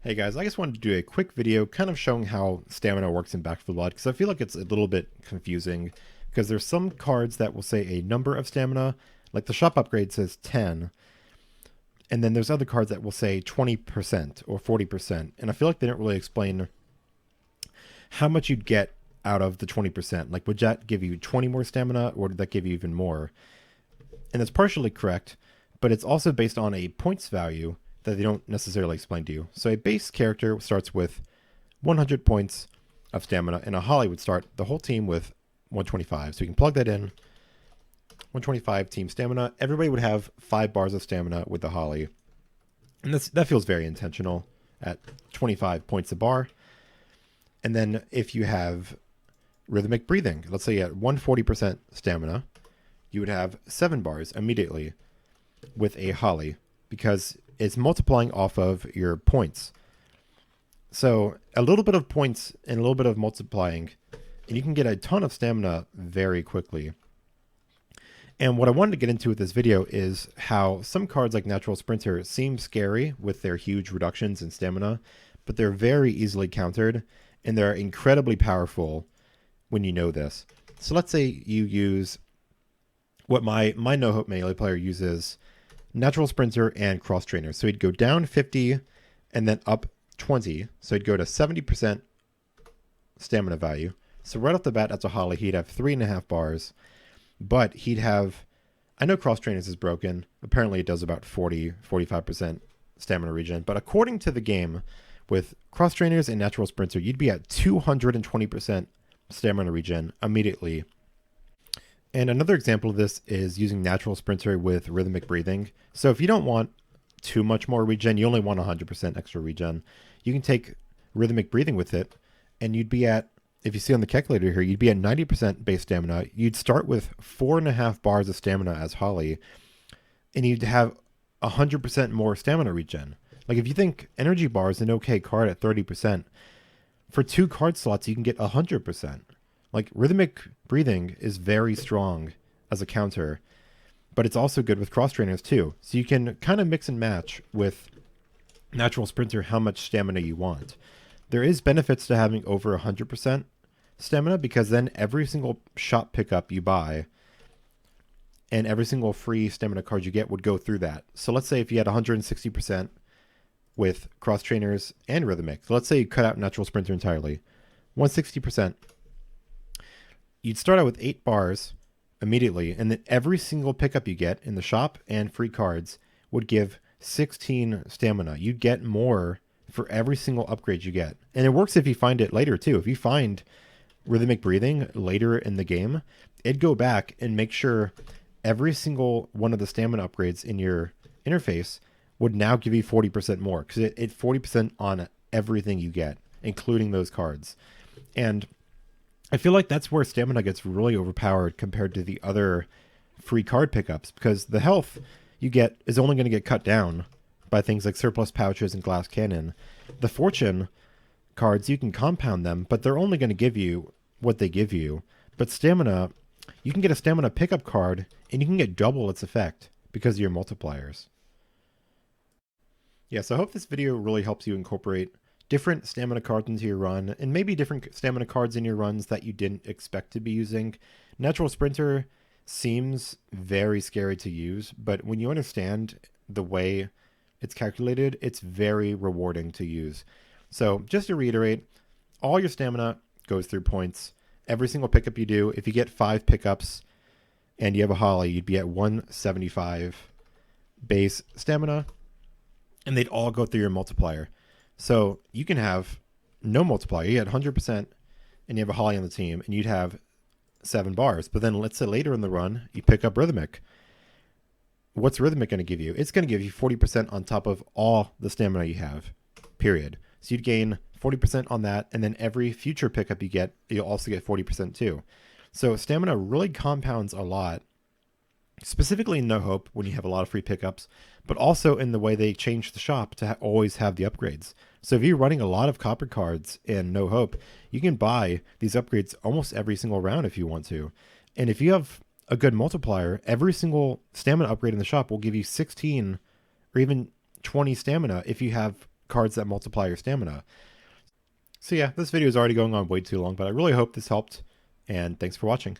Hey guys, I just wanted to do a quick video kind of showing how stamina works in Back 4 Blood because I feel like it's a little bit confusing because there's some cards that will say a number of stamina, like the shop upgrade says 10, and then there's other cards that will say 20% or 40%, and I feel like they don't really explain how much you'd get out of the 20%. Like, would that give you 20 more stamina or did that give you even more? And it's partially correct, but it's also based on a points value that they don't necessarily explain to you. So a base character starts with 100 points of stamina, and a Holly would start the whole team with 125. So you can plug that in. 125 team stamina. Everybody would have 5 bars of stamina with the Holly. And that feels very intentional at 25 points a bar. And then if you have Rhythmic Breathing, let's say at 140% stamina, you would have 7 bars immediately with a Holly because it's multiplying off of your points. So a little bit of points and a little bit of multiplying, and you can get a ton of stamina very quickly. And what I wanted to get into with this video is how some cards like Natural Sprinter seem scary with their huge reductions in stamina, but they're very easily countered, and they're incredibly powerful when you know this. So let's say you use what my No Hope melee player uses, Natural Sprinter and Cross Trainer. So he'd go down 50 and then up 20. So he'd go to 70% stamina value. So right off the bat, that's a Holly. He'd have 3.5 bars, but he'd have, I know Cross Trainers is broken. Apparently it does about 45% stamina regen. But according to the game, with Cross Trainers and Natural Sprinter, you'd be at 220% stamina regen immediately. And another example of this is using Natural Sprinter with Rhythmic Breathing. So if you don't want too much more regen, you only want 100% extra regen, you can take Rhythmic Breathing with it, and you'd be at, if you see on the calculator here, you'd be at 90% base stamina. You'd start with 4.5 bars of stamina as Holly, and you'd have 100% more stamina regen. Like, if you think Energy Bar is an okay card at 30%, for 2 card slots, you can get 100%. Like, Rhythmic Breathing is very strong as a counter, but it's also good with Cross Trainers too. So you can kind of mix and match with Natural Sprinter how much stamina you want. There is benefits to having over 100% stamina because then every single shop pickup you buy and every single free stamina card you get would go through that. So let's say if you had 160% with Cross Trainers and Rhythmic. So let's say you cut out Natural Sprinter entirely. 160%. You'd start out with 8 bars immediately, and then every single pickup you get in the shop and free cards would give 16 stamina. You'd get more for every single upgrade you get. And it works if you find it later too. If you find Rhythmic Breathing later in the game, it'd go back and make sure every single one of the stamina upgrades in your interface would now give you 40% more because it 40% on everything you get, including those cards. And I feel like that's where stamina gets really overpowered compared to the other free card pickups because the health you get is only going to get cut down by things like surplus pouches and glass cannon. The fortune cards, you can compound them, but they're only going to give you what they give you. But stamina, you can get a stamina pickup card and you can get double its effect because of your multipliers. Yeah, so I hope this video really helps you incorporate different stamina cards into your run, and maybe different stamina cards in your runs that you didn't expect to be using. Natural Sprinter seems very scary to use, but when you understand the way it's calculated, it's very rewarding to use. So just to reiterate, all your stamina goes through points. Every single pickup you do, if you get 5 pickups and you have a Holly, you'd be at 175 base stamina, and they'd all go through your multiplier. So you can have no multiplier. You had 100% and you have a Holly on the team and you'd have 7 bars. But then let's say later in the run, you pick up Rhythmic. What's Rhythmic going to give you? It's going to give you 40% on top of all the stamina you have, period. So you'd gain 40% on that, and then every future pickup you get, you'll also get 40% too. So stamina really compounds a lot, specifically in No Hope when you have a lot of free pickups, but also in the way they change the shop to always have the upgrades. So if you're running a lot of copper cards in No Hope, you can buy these upgrades almost every single round if you want to. And if you have a good multiplier, every single stamina upgrade in the shop will give you 16 or even 20 stamina if you have cards that multiply your stamina. So yeah, this video is already going on way too long, but I really hope this helped, and thanks for watching.